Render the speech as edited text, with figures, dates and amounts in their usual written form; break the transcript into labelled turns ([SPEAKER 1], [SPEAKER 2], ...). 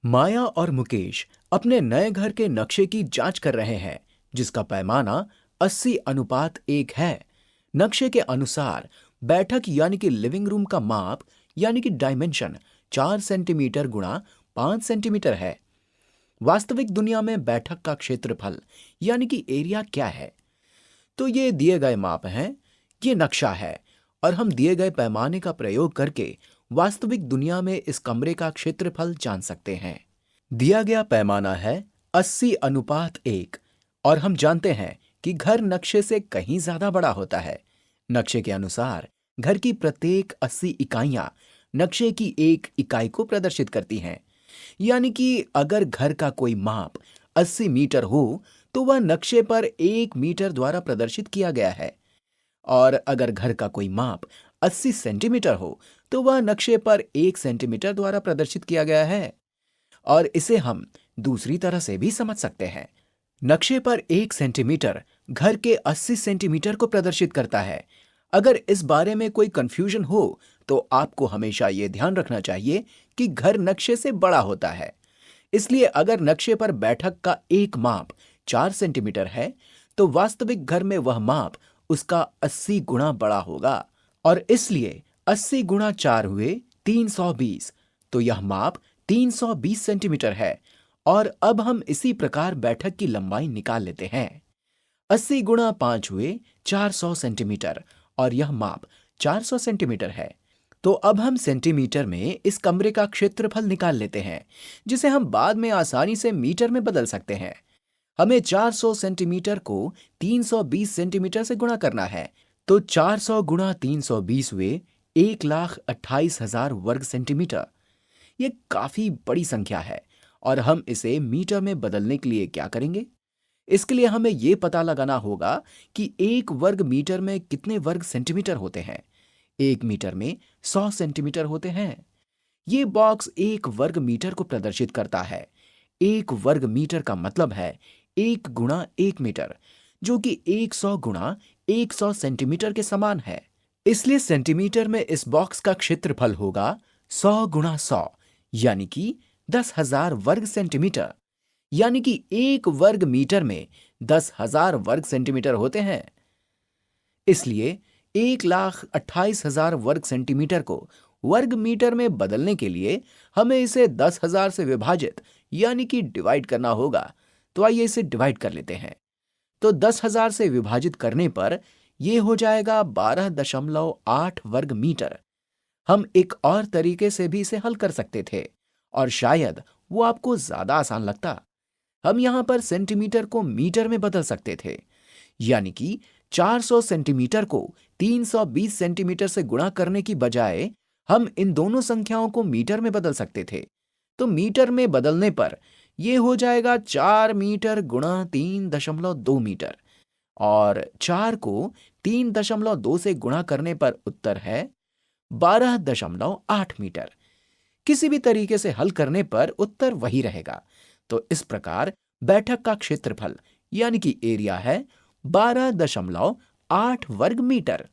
[SPEAKER 1] माया और मुकेश अपने नए घर के नक्शे की जांच कर रहे हैं, जिसका पैमाना 80:1 है। नक्शे के अनुसार बैठक यानी कि लिविंग रूम का माप यानी कि डायमेंशन 4 सेंटीमीटर गुणा 5 सेंटीमीटर है। वास्तविक दुनिया में बैठक का क्षेत्रफल यानी कि एरिया क्या है? तो ये दिए गए माप हैं, ये नक्शा है और हम दिए गए पैमाने का प्रयोग करके वास्तविक दुनिया में इस कमरे का क्षेत्रफल जान सकते हैं। दिया गया पैमाना है 80:1 और हम जानते हैं कि घर नक्शे से कहीं ज्यादा बड़ा होता है। नक्शे के अनुसार घर की प्रत्येक 80 इकाइयां नक्शे की एक इकाई को प्रदर्शित करती हैं। यानी कि अगर घर का कोई माप 80 मीटर हो तो वह नक्शे पर 1 मीटर द्वारा प्रदर्शित किया गया है, और अगर घर का कोई माप 80 सेंटीमीटर हो तो वह नक्शे पर 1 सेंटीमीटर द्वारा प्रदर्शित किया गया है। और इसे हम दूसरी तरह से भी समझ सकते हैं। नक्शे पर 1 सेंटीमीटर घर के 80 सेंटीमीटर को प्रदर्शित करता है। अगर इस बारे में कोई कंफ्यूजन हो तो आपको हमेशा यह ध्यान रखना चाहिए कि घर नक्शे से बड़ा होता है। इसलिए अगर नक्शे पर बैठक का एक माप 4 सेंटीमीटर है तो वास्तविक घर में वह माप उसका 80 गुना बड़ा होगा, और इसलिए 80 गुणा 4 हुए 320, तो यह माप 320 सेंटीमीटर है। और अब हम इसी प्रकार बैठक की लंबाई निकाल लेते हैं। 80 गुणा 5 हुए 400 सेंटीमीटर और यह माप 400 सेंटीमीटर है। तो अब हम सेंटीमीटर में इस कमरे का क्षेत्रफल निकाल लेते हैं, जिसे हम बाद में आसानी से मीटर में बदल सकते हैं। हमें 400 सेंटीमीटर को 320 सेंटीमीटर से गुणा करना है, तो 400 गुणा 320 हुए 1,28,000 वर्ग सेंटीमीटर। ये काफी बड़ी संख्या है और हम इसे मीटर में बदलने के लिए क्या करेंगे? इसके लिए हमें यह पता लगाना होगा कि 1 वर्ग मीटर में कितने वर्ग सेंटीमीटर होते हैं। 1 मीटर में 100 सेंटीमीटर होते हैं। ये बॉक्स 1 वर्ग मीटर को प्रदर्शित करता है। 1 वर्ग मीटर का मतलब है 1 गुणा 1 मीटर, जो कि 100 गुणा 100 सेंटीमीटर के समान है। इसलिए सेंटीमीटर में इस बॉक्स का क्षेत्रफल होगा 100 गुणा 100, यानी कि 10,000 वर्ग सेंटीमीटर। यानी कि 1 वर्ग मीटर में 10,000 वर्ग सेंटीमीटर होते हैं। इसलिए 1,28,000 वर्ग सेंटीमीटर को वर्ग मीटर में बदलने के लिए हमें इसे 10,000 से विभाजित यानी कि डिवाइड करना होगा। तो आइए इसे डिवाइड कर लेते हैं। तो 10,000 से विभाजित करने पर यह हो जाएगा 12.8 वर्ग मीटर। हम एक और तरीके से भी इसे हल कर सकते थे और शायद वो आपको ज्यादा आसान लगता। हम यहां पर सेंटीमीटर को मीटर में बदल सकते थे, यानी कि 400 सेंटीमीटर को 320 सेंटीमीटर से गुणा करने की बजाय हम इन दोनों संख्याओं को मीटर में बदल सकते थे। तो मीटर में बदलने पर यह हो जाएगा 4 मीटर गुणा 3.2 मीटर, और 4 को 3.2 से गुणा करने पर उत्तर है 12.8 मीटर। किसी भी तरीके से हल करने पर उत्तर वही रहेगा। तो इस प्रकार बैठक का क्षेत्रफल यानी कि एरिया है 12.8 वर्ग मीटर।